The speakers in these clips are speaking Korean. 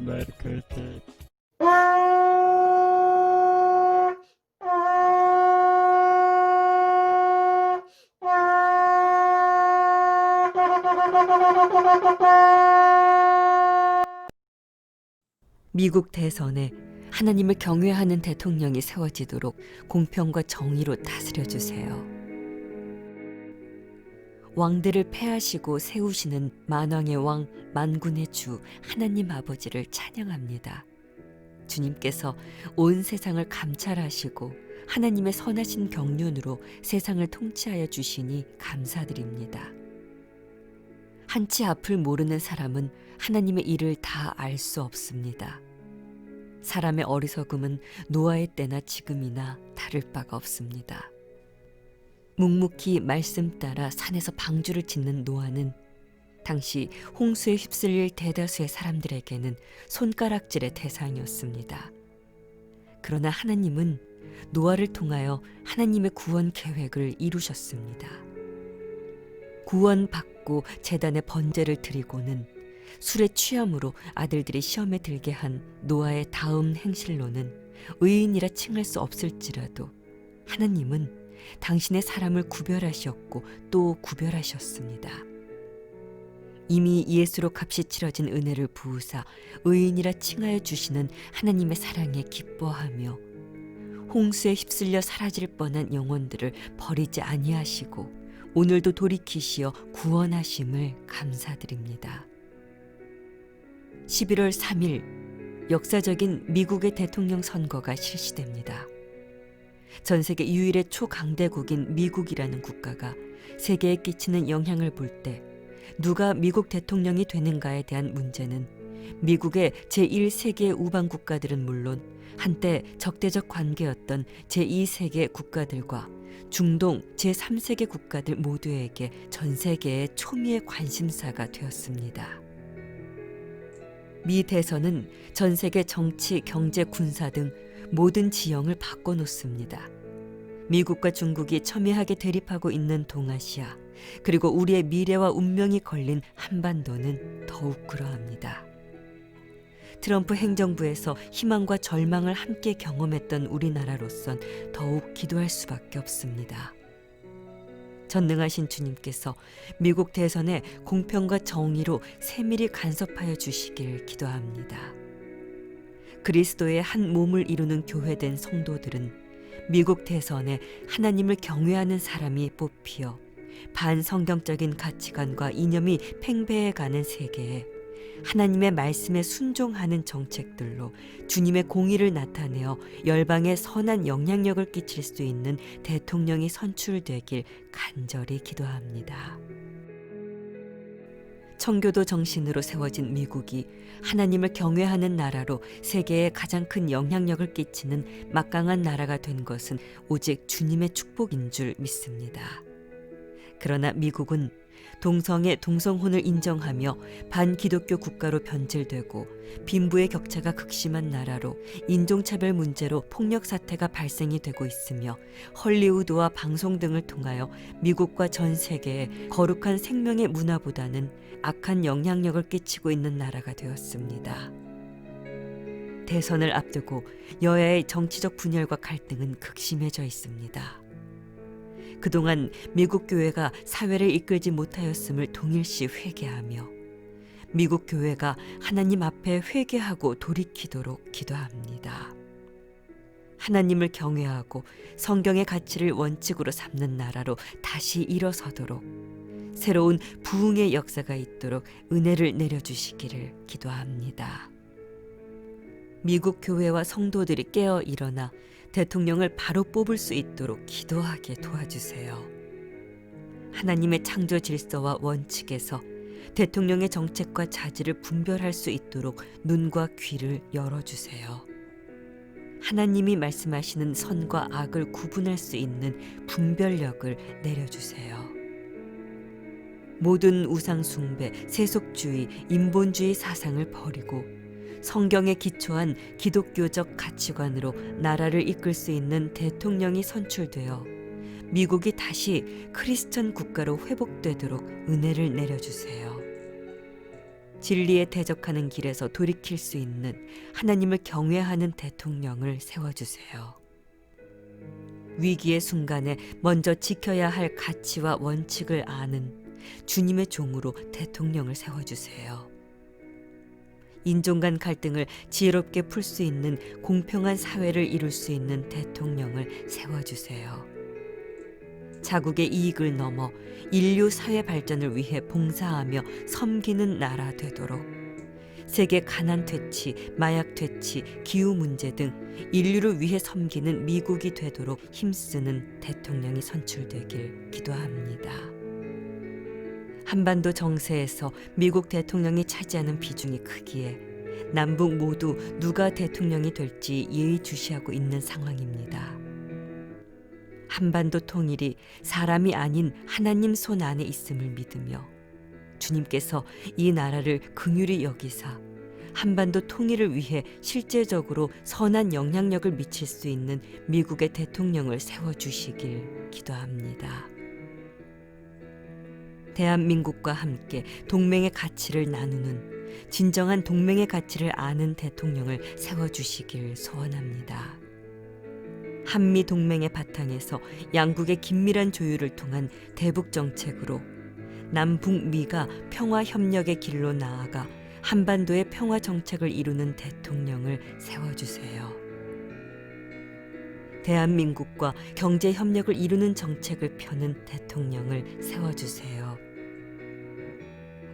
marcate. 미국 대선에 하나님을 경외하는 대통령이 세워지도록 공평과 정의로 다스려 주세요. 왕들을 패하시고 세우시는 만왕의 왕, 만군의 주 하나님 아버지를 찬양합니다. 주님께서 온 세상을 감찰하시고 하나님의 선하신 경륜으로 세상을 통치하여 주시니 감사드립니다. 한치 앞을 모르는 사람은 하나님의 일을 다 알 수 없습니다. 사람의 어리석음은 노아의 때나 지금이나 다를 바가 없습니다. 묵묵히 말씀 따라 산에서 방주를 짓는 노아는 당시 홍수에 휩쓸릴 대다수의 사람들에게는 손가락질의 대상이었습니다. 그러나 하나님은 노아를 통하여 하나님의 구원 계획을 이루셨습니다. 구원받고 제단에 번제를 드리고는 술에 취함으로 아들들이 시험에 들게 한 노아의 다음 행실로는 의인이라 칭할 수 없을지라도 하나님은 당신의 사람을 구별하셨고 또 구별하셨습니다. 이미 예수로 값이 치러진 은혜를 부으사 의인이라 칭하여 주시는 하나님의 사랑에 기뻐하며 홍수에 휩쓸려 사라질 뻔한 영혼들을 버리지 아니하시고 오늘도 돌이키시어 구원하심을 감사드립니다. 11월 3일 역사적인 미국의 대통령 선거가 실시됩니다. 전 세계 유일의 초강대국인 미국이라는 국가가 세계에 끼치는 영향을 볼 때 누가 미국 대통령이 되는가에 대한 문제는 미국의 제1세계 우방 국가들은 물론 한때 적대적 관계였던 제2세계 국가들과 중동 제3세계 국가들 모두에게 전 세계의 초미의 관심사가 되었습니다. 미 대선은 전 세계 정치, 경제, 군사 등 모든 지형을 바꿔놓습니다. 미국과 중국이 첨예하게 대립하고 있는 동아시아, 그리고 우리의 미래와 운명이 걸린 한반도는 더욱 그러합니다. 트럼프 행정부에서 희망과 절망을 함께 경험했던 우리나라로선 더욱 기도할 수밖에 없습니다. 전능하신 주님께서 미국 대선에 공평과 정의로 세밀히 간섭하여 주시길 기도합니다. 그리스도의 한 몸을 이루는 교회된 성도들은 미국 대선에 하나님을 경외하는 사람이 뽑히어 반성경적인 가치관과 이념이 팽배해가는 세계에 하나님의 말씀에 순종하는 정책들로 주님의 공의를 나타내어 열방에 선한 영향력을 끼칠 수 있는 대통령이 선출되길 간절히 기도합니다. 청교도 정신으로 세워진 미국이 하나님을 경외하는 나라로 세계에 가장 큰 영향력을 끼치는 막강한 나라가 된 것은 오직 주님의 축복인 줄 믿습니다. 그러나 미국은 동성애, 동성혼을 인정하며 반기독교 국가로 변질되고 빈부의 격차가 극심한 나라로 인종차별 문제로 폭력 사태가 발생이 되고 있으며 헐리우드와 방송 등을 통하여 미국과 전 세계에 거룩한 생명의 문화보다는 악한 영향력을 끼치고 있는 나라가 되었습니다. 대선을 앞두고 여야의 정치적 분열과 갈등은 극심해져 있습니다. 그동안 미국 교회가 사회를 이끌지 못하였음을 동일시 회개하며 미국 교회가 하나님 앞에 회개하고 돌이키도록 기도합니다. 하나님을 경외하고 성경의 가치를 원칙으로 삼는 나라로 다시 일어서도록 새로운 부흥의 역사가 있도록 은혜를 내려주시기를 기도합니다. 미국 교회와 성도들이 깨어 일어나 대통령을 바로 뽑을 수 있도록 기도하게 도와주세요. 하나님의 창조 질서와 원칙에서 대통령의 정책과 자질을 분별할 수 있도록 눈과 귀를 열어주세요. 하나님이 말씀하시는 선과 악을 구분할 수 있는 분별력을 내려주세요. 모든 우상 숭배, 세속주의, 인본주의 사상을 버리고 성경에 기초한 기독교적 가치관으로 나라를 이끌 수 있는 대통령이 선출되어 미국이 다시 크리스천 국가로 회복되도록 은혜를 내려주세요. 진리에 대적하는 길에서 돌이킬 수 있는 하나님을 경외하는 대통령을 세워주세요. 위기의 순간에 먼저 지켜야 할 가치와 원칙을 아는 주님의 종으로 대통령을 세워주세요. 인종 간 갈등을 지혜롭게 풀 수 있는 공평한 사회를 이룰 수 있는 대통령을 세워주세요. 자국의 이익을 넘어 인류 사회 발전을 위해 봉사하며 섬기는 나라 되도록, 세계 가난 퇴치, 마약 퇴치, 기후 문제 등 인류를 위해 섬기는 미국이 되도록 힘쓰는 대통령이 선출되길 기도합니다. 한반도 정세에서 미국 대통령이 차지하는 비중이 크기에 남북 모두 누가 대통령이 될지 예의주시하고 있는 상황입니다. 한반도 통일이 사람이 아닌 하나님 손 안에 있음을 믿으며 주님께서 이 나라를 긍휼히 여기사 한반도 통일을 위해 실제적으로 선한 영향력을 미칠 수 있는 미국의 대통령을 세워주시길 기도합니다. 대한민국과 함께 동맹의 가치를 나누는 진정한 동맹의 가치를 아는 대통령을 세워주시길 소원합니다. 한미 동맹의 바탕에서 양국의 긴밀한 조율을 통한 대북 정책으로 남북미가 평화 협력의 길로 나아가 한반도의 평화 정책을 이루는 대통령을 세워주세요. 대한민국과 경제 협력을 이루는 정책을 펴는 대통령을 세워주세요.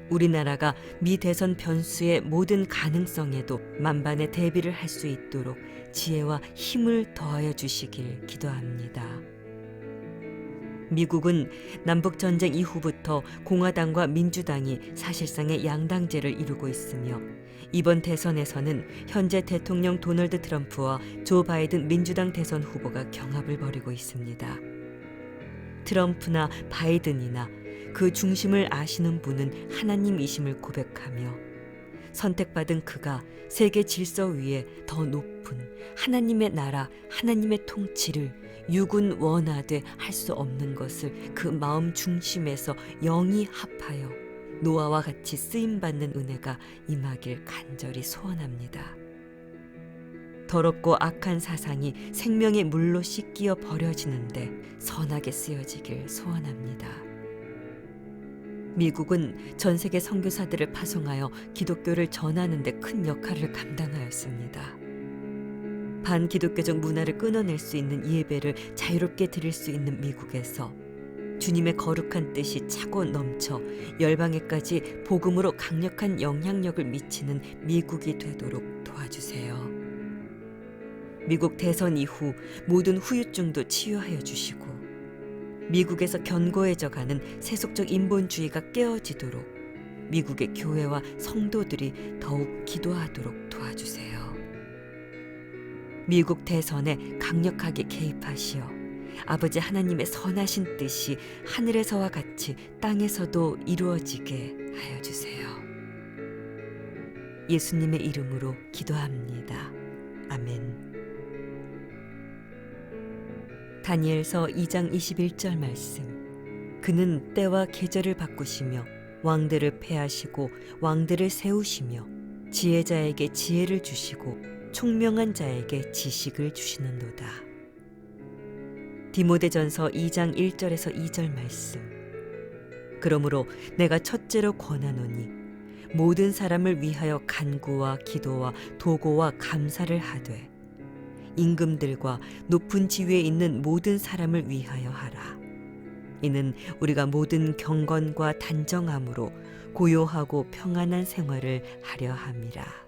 우리나라가 미 대선 변수의 모든 가능성에도 만반의 대비를 할 수 있도록 지혜와 힘을 더하여 주시길 기도합니다. 미국은 남북전쟁 이후부터 공화당과 민주당이 사실상의 양당제를 이루고 있으며 이번 대선에서는 현재 대통령 도널드 트럼프와 조 바이든 민주당 대선 후보가 경합을 벌이고 있습니다. 트럼프나 바이든이나 그 중심을 아시는 분은 하나님이심을 고백하며 선택받은 그가 세계 질서 위에 더 높은 하나님의 나라, 하나님의 통치를 육은 원하되 할 수 없는 것을 그 마음 중심에서 영이 합하여 노아와 같이 쓰임받는 은혜가 임하길 간절히 소원합니다. 더럽고 악한 사상이 생명의 물로 씻기어 버려지는데 선하게 쓰여지길 소원합니다. 미국은 전 세계 선교사들을 파송하여 기독교를 전하는 데 큰 역할을 감당하였습니다. 반기독교적 문화를 끊어낼 수 있는 예배를 자유롭게 드릴 수 있는 미국에서 주님의 거룩한 뜻이 차고 넘쳐 열방에까지 복음으로 강력한 영향력을 미치는 미국이 되도록 도와주세요. 미국 대선 이후 모든 후유증도 치유하여 주시고 미국에서 견고해져가는 세속적 인본주의가 깨어지도록 미국의 교회와 성도들이 더욱 기도하도록 도와주세요. 미국 대선에 강력하게 개입하시어 아버지 하나님의 선하신 뜻이 하늘에서와 같이 땅에서도 이루어지게 하여 주세요. 예수님의 이름으로 기도합니다. 아멘. 다니엘서 2장 21절 말씀. 그는 때와 계절을 바꾸시며 왕들을 패하시고 왕들을 세우시며 지혜자에게 지혜를 주시고 총명한 자에게 지식을 주시는도다. 디모데전서 2장 1절에서 2절 말씀. 그러므로 내가 첫째로 권하노니 모든 사람을 위하여 간구와 기도와 도고와 감사를 하되 임금들과 높은 지위에 있는 모든 사람을 위하여 하라. 이는 우리가 모든 경건과 단정함으로 고요하고 평안한 생활을 하려 함이라.